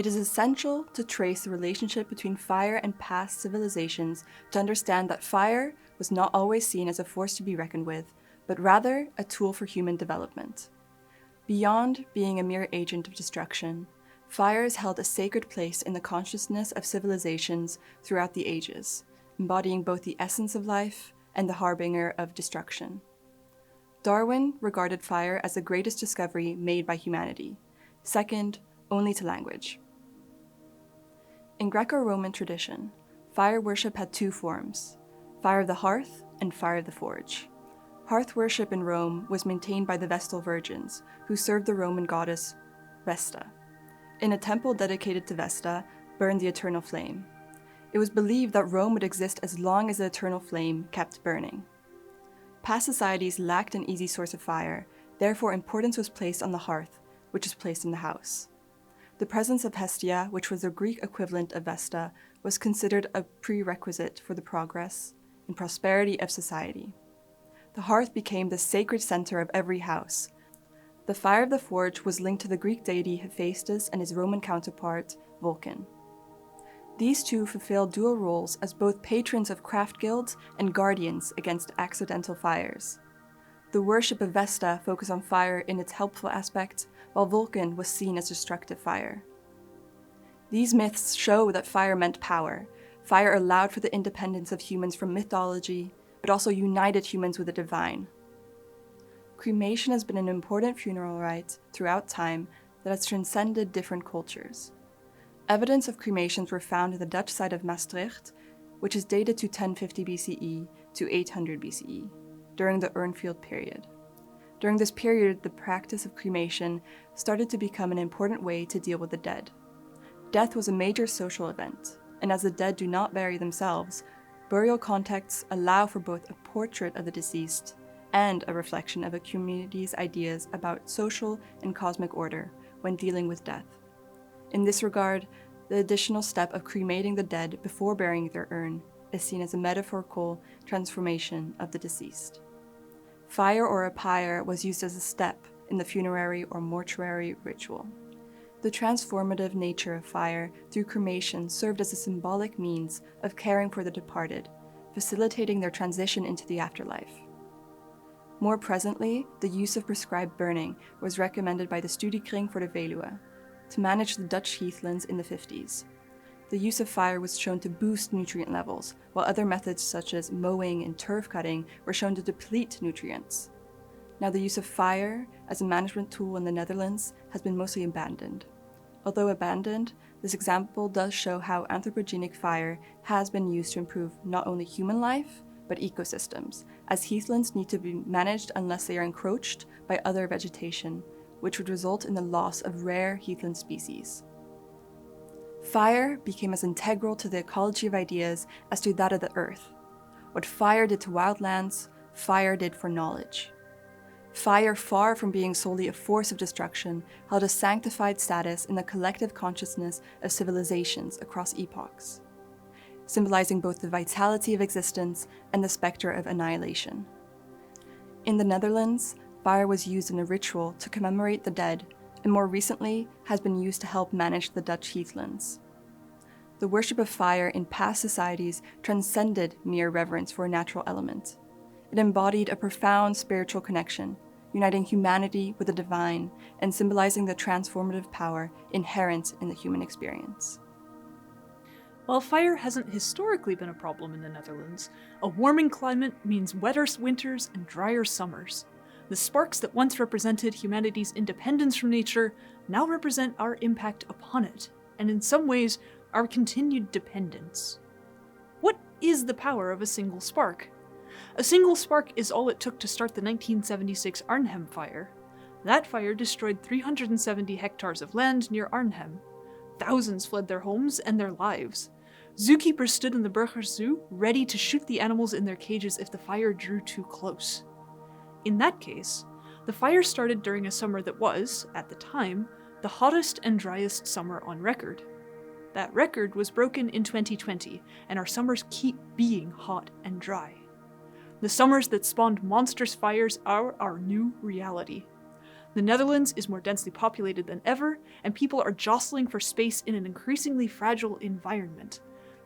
It is essential to trace the relationship between fire and past civilizations to understand that fire was not always seen as a force to be reckoned with, but rather a tool for human development. Beyond being a mere agent of destruction, fire has held a sacred place in the consciousness of civilizations throughout the ages, embodying both the essence of life and the harbinger of destruction. Darwin regarded fire as the greatest discovery made by humanity, second only to language. In Greco-Roman tradition, fire worship had two forms, fire of the hearth and fire of the forge. Hearth worship in Rome was maintained by the Vestal Virgins, who served the Roman goddess Vesta. In a temple dedicated to Vesta burned the eternal flame. It was believed that Rome would exist as long as the eternal flame kept burning. Past societies lacked an easy source of fire, therefore importance was placed on the hearth, which was placed in the house. The presence of Hestia, which was the Greek equivalent of Vesta, was considered a prerequisite for the progress and prosperity of society. The hearth became the sacred center of every house. The fire of the forge was linked to the Greek deity Hephaestus and his Roman counterpart, Vulcan. These two fulfilled dual roles as both patrons of craft guilds and guardians against accidental fires. The worship of Vesta focused on fire in its helpful aspect, while Vulcan was seen as destructive fire. These myths show that fire meant power. Fire allowed for the independence of humans from mythology, but also united humans with the divine. Cremation has been an important funeral rite throughout time that has transcended different cultures. Evidence of cremations were found in the Dutch site of Maastricht, which is dated to 1050 BCE to 800 BCE, during the Urnfield period. During this period, the practice of cremation started to become an important way to deal with the dead. Death was a major social event, and as the dead do not bury themselves, burial contexts allow for both a portrait of the deceased and a reflection of a community's ideas about social and cosmic order when dealing with death. In this regard, the additional step of cremating the dead before burying their urn is seen as a metaphorical transformation of the deceased. Fire or a pyre was used as a step in the funerary or mortuary ritual. The transformative nature of fire through cremation served as a symbolic means of caring for the departed, facilitating their transition into the afterlife. More presently, the use of prescribed burning was recommended by the Studiekring voor de Veluwe to manage the Dutch heathlands in the 50s. The use of fire was shown to boost nutrient levels, while other methods such as mowing and turf cutting were shown to deplete nutrients. Now the use of fire as a management tool in the Netherlands has been mostly abandoned. Although abandoned, this example does show how anthropogenic fire has been used to improve not only human life, but ecosystems, as heathlands need to be managed unless they are encroached by other vegetation, which would result in the loss of rare heathland species. Fire became as integral to the ecology of ideas as to that of the earth. What fire did to wildlands, fire did for knowledge. Fire, far from being solely a force of destruction, held a sanctified status in the collective consciousness of civilizations across epochs, symbolizing both the vitality of existence and the specter of annihilation. In the Netherlands, fire was used in a ritual to commemorate the dead, and more recently has been used to help manage the Dutch heathlands. The worship of fire in past societies transcended mere reverence for a natural element. It embodied a profound spiritual connection, uniting humanity with the divine and symbolizing the transformative power inherent in the human experience. While fire hasn't historically been a problem in the Netherlands, a warming climate means wetter winters and drier summers. The sparks that once represented humanity's independence from nature now represent our impact upon it, and in some ways, our continued dependence. What is the power of a single spark? A single spark is all it took to start the 1976 Arnhem fire. That fire destroyed 370 hectares of land near Arnhem. Thousands fled their homes and their lives. Zookeepers stood in the Burgers Zoo, ready to shoot the animals in their cages if the fire drew too close. In that case, the fire started during a summer that was, at the time, the hottest and driest summer on record. That record was broken in 2020, and our summers keep being hot and dry. The summers that spawned monstrous fires are our new reality. The Netherlands is more densely populated than ever, and people are jostling for space in an increasingly fragile environment.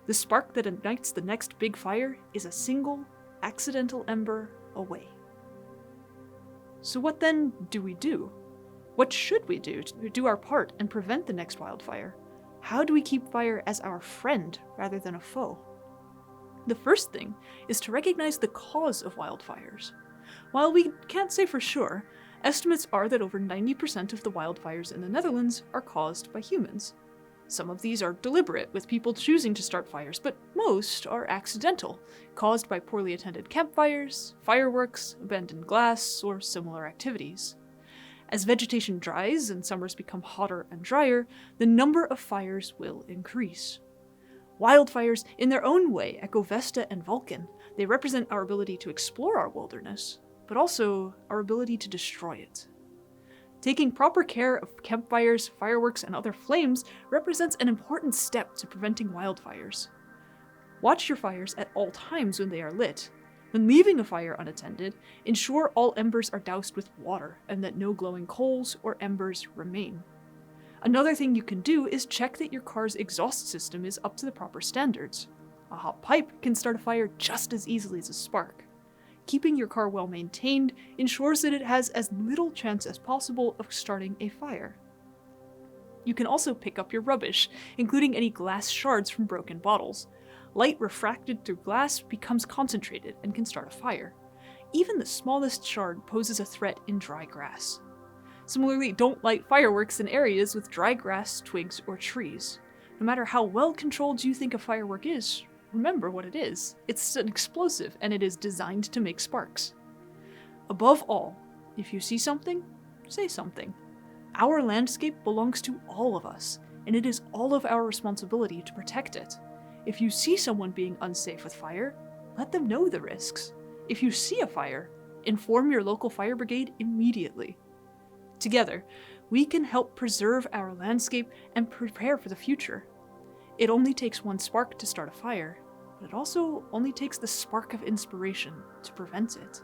The spark that ignites the next big fire is a single, accidental ember away. So what then do we do? What should we do to do our part and prevent the next wildfire? How do we keep fire as our friend rather than a foe? The first thing is to recognize the cause of wildfires. While we can't say for sure, estimates are that over 90% of the wildfires in the Netherlands are caused by humans. Some of these are deliberate, with people choosing to start fires, but most are accidental, caused by poorly attended campfires, fireworks, abandoned glass, or similar activities. As vegetation dries and summers become hotter and drier, the number of fires will increase. Wildfires, in their own way, echo Vesta and Vulcan. They represent our ability to explore our wilderness, but also our ability to destroy it. Taking proper care of campfires, fireworks, and other flames represents an important step to preventing wildfires. Watch your fires at all times when they are lit. When leaving a fire unattended, ensure all embers are doused with water and that no glowing coals or embers remain. Another thing you can do is check that your car's exhaust system is up to the proper standards. A hot pipe can start a fire just as easily as a spark. Keeping your car well maintained ensures that it has as little chance as possible of starting a fire. You can also pick up your rubbish, including any glass shards from broken bottles. Light refracted through glass becomes concentrated and can start a fire. Even the smallest shard poses a threat in dry grass. Similarly, don't light fireworks in areas with dry grass, twigs, or trees. No matter how well controlled you think a firework is, remember what it is. It's an explosive, and it is designed to make sparks. Above all, if you see something, say something. Our landscape belongs to all of us, and it is all of our responsibility to protect it. If you see someone being unsafe with fire, let them know the risks. If you see a fire, inform your local fire brigade immediately. Together, we can help preserve our landscape and prepare for the future. It only takes one spark to start a fire, but it also only takes the spark of inspiration to prevent it.